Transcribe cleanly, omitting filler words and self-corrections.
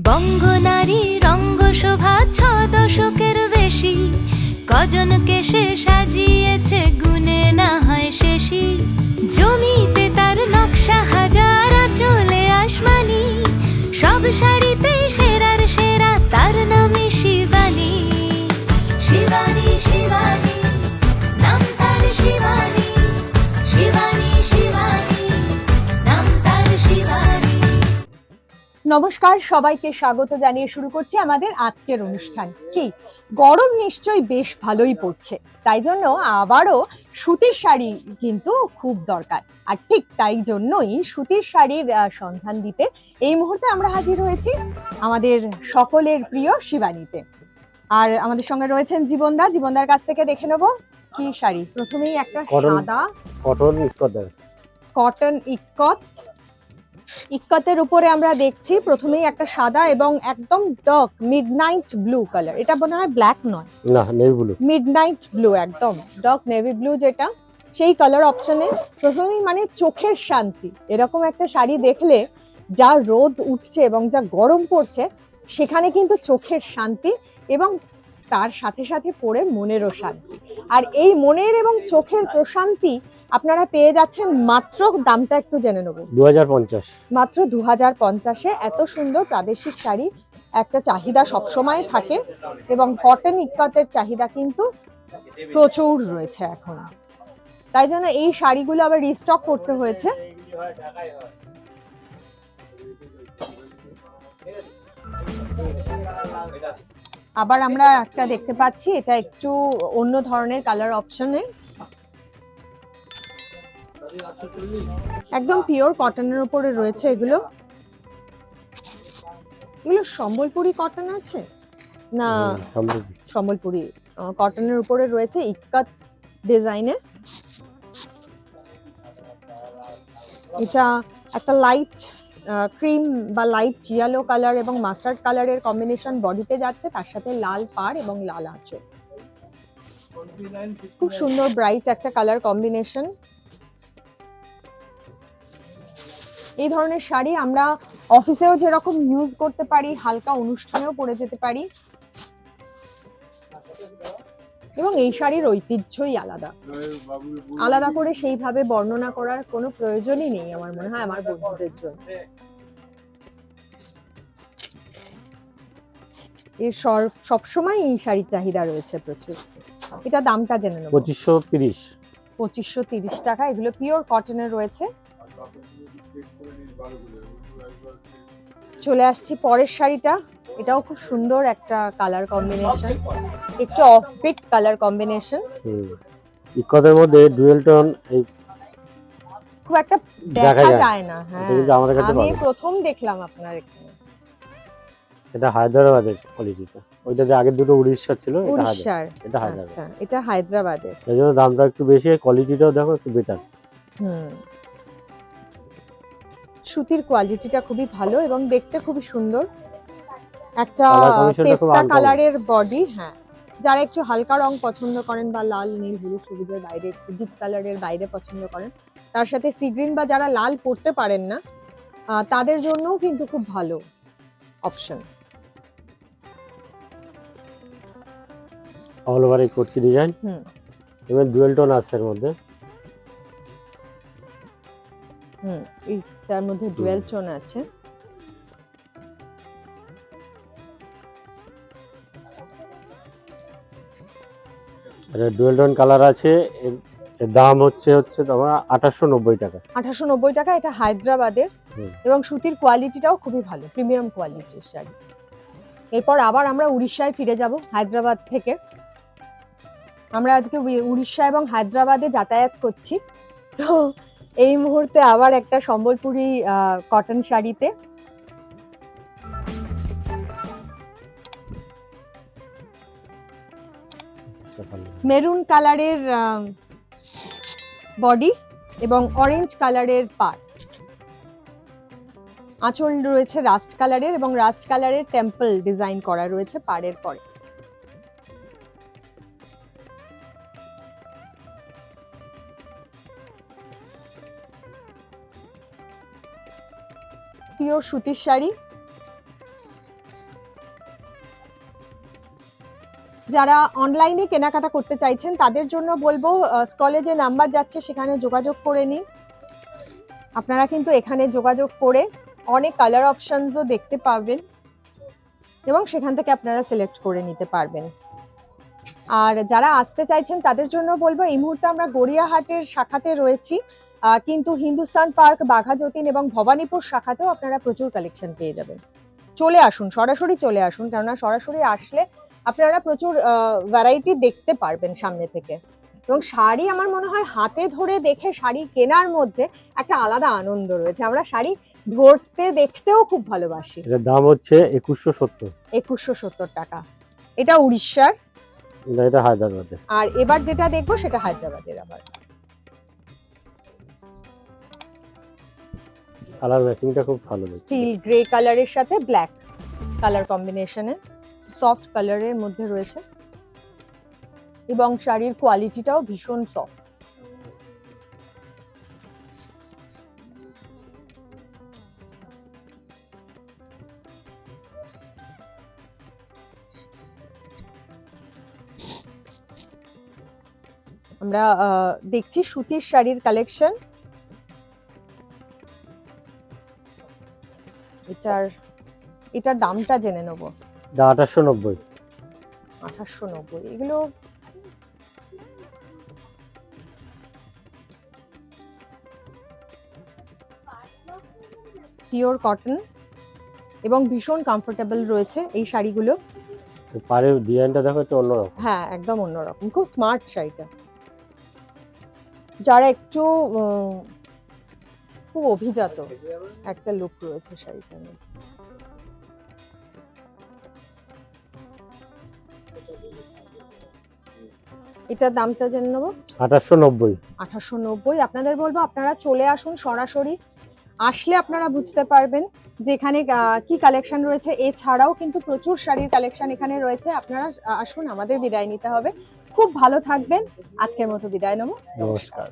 বঙ্গনারী রঙ্গশোভা ৬ দশকের বেশি, কজনকে সে সাজিয়েছে গুণে না হয় শেষী। জমিতে তার নকশা হাজার, চলে আসমানি, সব শাড়িতে সেরার সেরা, তার নামে শিবানী। শিবানী শিবানী নাম তার, শিবানী শিবানী শিবানী নাম তার, শিবানী। নমস্কার, সবাইকে স্বাগত জানিয়ে শুরু করছি আমাদের আজকের অনুষ্ঠান। কি গরম নিশ্চয়ই বেশ ভালোই পড়ছে, তাই জন্য আবারও সুতির শাড়ি কিন্তু খুব দরকার। আর ঠিক তাই জন্যই সুতির শাড়ির সন্ধান দিতে এই মুহূর্তে আমরা হাজির হয়েছি আমাদের সকলের প্রিয় শিবানীতে। আর আমাদের সঙ্গে রয়েছেন জীবনদা। জীবনদার কাছ থেকে দেখে নেব কি শাড়ি। প্রথমেই একটা সাদা কটন ইক্কতের উপরে আমরা দেখছি প্রথমেই একটা সাদা এবং একদম ডার্ক মিডনাইট ব্লু কালার। এটা মনে হয় ব্ল্যাক নয়, না নেভি ব্লু, মিডনাইট ব্লু, একদম ডার্ক নেভি ব্লু, যেটা সেই কালার অপশনে প্রথমেই মানে চোখের শান্তি। এরকম একটা শাড়ি দেখলে যা রোদ উঠছে এবং যা গরম পড়ছে, সেখানে কিন্তু চোখের শান্তি এবং তার সাথে সাথে পরে মনেরও শান্তি। আর এই মনের এবং চোখের প্রশান্তি আপনারা পেয়ে যাচ্ছেন মাত্র, দামটা একটু জেনে নেব, 2050। মাত্র 2050-এ। এত সুন্দর প্রাদেশিক শাড়ি একটা চাহিদা সবসময় থাকে এবং কটন ইক্কতের চাহিদা কিন্তু প্রচুর রয়েছে এখন। তাই জন্য এই শাড়িগুলো আবার রিস্টক করতে হয়েছে। আবার আমরা একটা দেখতে পাচ্ছি, এটা একটু অন্য ধরনের কালার অপশনে, একদম পিওর কটনের উপরে রয়েছে এগুলো। এগুলো সম্বলপুরি কটন আছে না? সম্বলপুরি কটনের উপরে রয়েছে ইক্কত ডিজাইনে। এটা একটা লাইট ক্রিম বা লাইট ইয়েলো কালার এবং মাস্টার্ড কালারের কম্বিনেশন বডিতে যাচ্ছে, তার সাথে লাল পাড় এবং লাল আঁচল। খুব সুন্দর ব্রাইট একটা কালার কম্বিনেশন। এই ধরনের শাড়ি আমরা অফিসেও যেরকম ইউজ করতে পারি, হালকা অনুষ্ঠানেও পরে যেতে পারি এবং এই শাড়ির ঐতিহ্যই আলাদা। আলাদা করে সেইভাবে বর্ণনা করার কোনো প্রয়োজনই নেই আমার মনে হয় আমার বন্ধুদের জন্য। এর সবসময় এই শাড়ির চাহিদা রয়েছে প্রচুর। এটা দামটা জেনে নেব। 2530 টাকা। এগুলো পিওর কটনের রয়েছে। চলে আসছি পরের শাড়িটা। এটাও খুব সুন্দর একটা কালার কম্বিনেশন, একটু অফবিট কালার কম্বিনেশন। ইক্কতের মধ্যে ডুয়েল টোন খুব একটা দেখা যায় না। হ্যাঁ, আমি প্রথম দেখলাম আপনার এখানে। এটা হায়দ্রাবাদের কোয়ালিটিটা, ওইটা যে আগের দুটো উড়িষ্যার ছিল, এটা হায়দ্রাবাদ। আচ্ছা, এটা হায়দ্রাবাদের, এই জন্য দামটা একটু বেশি, কোয়ালিটিটাও দেখো একটু বেটার। সুতির কোয়ালিটিটা খুবই ভালো এবং দেখতে খুবই সুন্দর। একটা পেস্তা কালারের বডি। হ্যাঁ, যারা একটু হালকা রং পছন্দ করেন বা লাল নীল হলুদ সবুজের বাইরে একটু ডিপ কালারের বাইরে পছন্দ করেন, তার সাথে সি গ্রিন বা যারা লাল পরতে পারেন না, তাদের জন্যও কিন্তু খুব ভালো অপশন। অল ওভার এই কোটকি ডিজাইন, এবং ডুয়েল টোন আছে এর মধ্যে। এইটার মধ্যে ডুয়েল টোন আছে। আর ডুয়েল টোন কালার আছে। এর দাম হচ্ছে তোমার 2890 টাকা। 2890 টাকা। এটা হায়দ্রাবাদের এবং সুতির কোয়ালিটিটাও খুবই ভালো, প্রিমিয়াম কোয়ালিটির শাড়ি। এরপর আবার আমরা উড়িষ্যায় ফিরে যাব হায়দ্রাবাদ থেকে। আমরা আজকে উড়িষ্যা এবং হায়দ্রাবাদে যাতায়াত করছি, তো এই মুহূর্তে আবার একটা সম্বলপুরি কটন শাড়িতে। মেরুন কালারের বডি এবং অরেঞ্জ কালারের পাড়। আঁচল রয়েছে রাস্ট কালারের এবং রাস্ট কালারের টেম্পল ডিজাইন করা রয়েছে পাড়ের পরে। পিওর সুতির শাড়ি, যারা অনলাইনে কেনাকাটা করতে চাইছেন তাদের জন্য বলবো স্ক্রলে যে নাম্বার যাচ্ছে সেখানে যোগাযোগ করে নিন। আপনারা কিন্তু এখানে যোগাযোগ করে অনেক কালার অপশনসও দেখতে পাবেন এবং সেখান থেকে আপনারা সিলেক্ট করে নিতে পারবেন। আর যারা আসতে চাইছেন তাদের জন্য বলবো এই মুহূর্তে আমরা গড়িয়াহাটের শাখাতে রয়েছি, কিন্তু হিন্দুস্তান পার্ক, বাঘা যতীন এবং ভবানীপুর শাখাতেও আপনারা প্রচুর কালেকশন পেয়ে যাবেন। চলে আসুন, সরাসরি চলে আসুন, কেননা সরাসরি আসলে আপনারা প্রচুর ভ্যারাইটি দেখতে পারবেন সামনে থেকে। এবং শাড়ি আমার মনে হয় হাতে ধরে দেখে শাড়ি কেনার মধ্যে একটা আলাদা আনন্দ রয়েছে। আমরা শাড়ি ধরতে দেখতেও খুব ভালোবাসি। এটার দাম হচ্ছে 2170। 2170 টাকা। এটা উড়িষ্যার, এটা হায়দ্রাবাদের। আর এবার যেটা দেখবো সেটা হায়দ্রাবাদের। আবার কালার ম্যাচিংটা খুব ভালো লাগছে। স্টিল গ্রে কালারের সাথে ব্ল্যাক কালার কম্বিনেশনে সফট কালারের মধ্যে রয়েছে এবং শাড়ির কোয়ালিটিটাও ভীষণ সফট। আমরা দেখছি সুতির শাড়ির কালেকশন। এটার দামটা জেনে নেব। 2890। 2890। এগুলো পিওর কটন এবং ভীষণ কমফোর্টেবল রয়েছে এই শাড়িগুলো। পাড়ের ডিজাইনটা দেখো একটু অন্যরকম। হ্যাঁ, একদম অন্যরকম, খুব স্মার্ট শাড়িটা। যারা একটু খুব অভিজাত একটা লুক রয়েছে শাড়িটা নিয়ে। এটার দামটা জেনে নেবো। 2890। 2890। আপনাদের বলবো আপনারা চলে আসুন সরাসরি, আসলে আপনারা বুঝতে পারবেন যে এখানে কি কালেকশন রয়েছে। এছাড়াও কিন্তু প্রচুর শাড়ির কালেকশন এখানে রয়েছে। আপনারা আসুন, আমাদের বিদায় নিতে হবে। খুব ভালো থাকবেন, আজকের মতো বিদায় নেবো। নমস্কার।